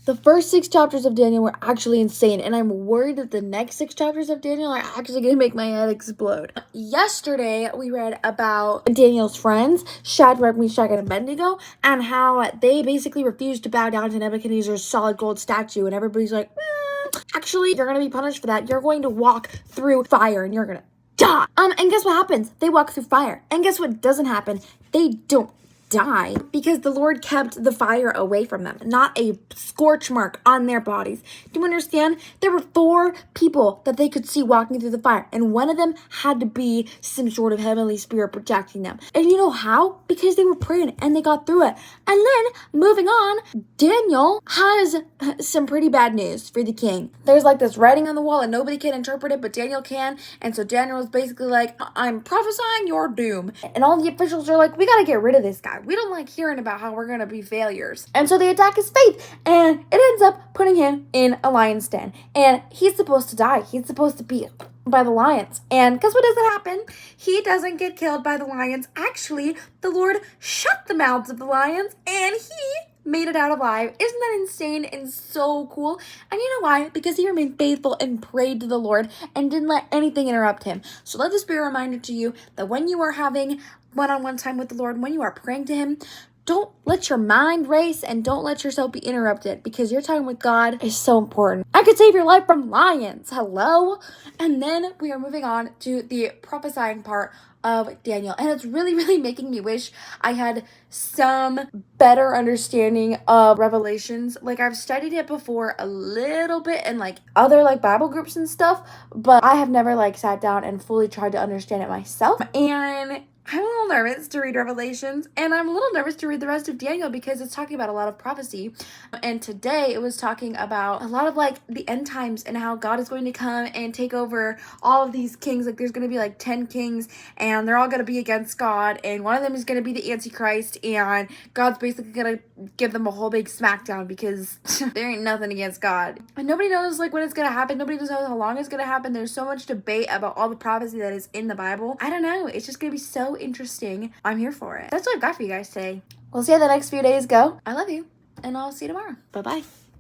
The first 6 chapters of Daniel were actually insane, and I'm worried that the next 6 chapters of Daniel are actually going to make my head explode. Yesterday, we read about Daniel's friends, Shadrach, Meshach, and Abednego, and how they basically refused to bow down to Nebuchadnezzar's solid gold statue, and everybody's like, actually, you're going to be punished for that. You're going to walk through fire, and you're going to die. And guess what happens? They walk through fire. And guess what doesn't happen? They don't die because the Lord kept the fire away from them, not a scorch mark on their bodies. Do you understand? There were 4 people that they could see walking through the fire, and one of them had to be some sort of heavenly spirit protecting them. And you know how? Because they were praying and they got through it. And then, moving on, Daniel has some pretty bad news for the king. There's like this writing on the wall and nobody can interpret it, but Daniel can. And so Daniel is basically like, I'm prophesying your doom. And all the officials are like, we gotta get rid of this guy. We don't like hearing about how we're gonna be failures. And so they attack his faith, and it ends up putting him in a lion's den. And he's supposed to die. He's supposed to be by the lions. And guess what doesn't happen? He doesn't get killed by the lions. Actually, the Lord shut the mouths of the lions, and he made it out alive. Isn't that insane and so cool? And you know why? Because he remained faithful and prayed to the Lord and didn't let anything interrupt him. So let this be a reminder to you that when you are having one-on-one time with the Lord, when you are praying to him, don't let your mind race and don't let yourself be interrupted, because your time with God is so important. I could save your life from lions. Hello? And then we are moving on to the prophesying part of Daniel. And it's really, really making me wish I had some better understanding of Revelations. Like, I've studied it before a little bit in like other like Bible groups and stuff, but I have never like sat down and fully tried to understand it myself. And I'm a little nervous to read Revelations, and I'm a little nervous to read the rest of Daniel because it's talking about a lot of prophecy. And today it was talking about a lot of like the end times and how God is going to come and take over all of these kings. Like, there's going to be like 10 kings, and they're all going to be against God, and one of them is going to be the Antichrist, and God's basically going to give them a whole big smackdown because there ain't nothing against God. And nobody knows like when it's going to happen. Nobody knows how long it's going to happen. There's so much debate about all the prophecy that is in the Bible. I don't know. It's just going to be so interesting. I'm here for it. That's what I've got for you guys today. We'll see how the next few days go. I love you, and I'll see you tomorrow. Bye-bye.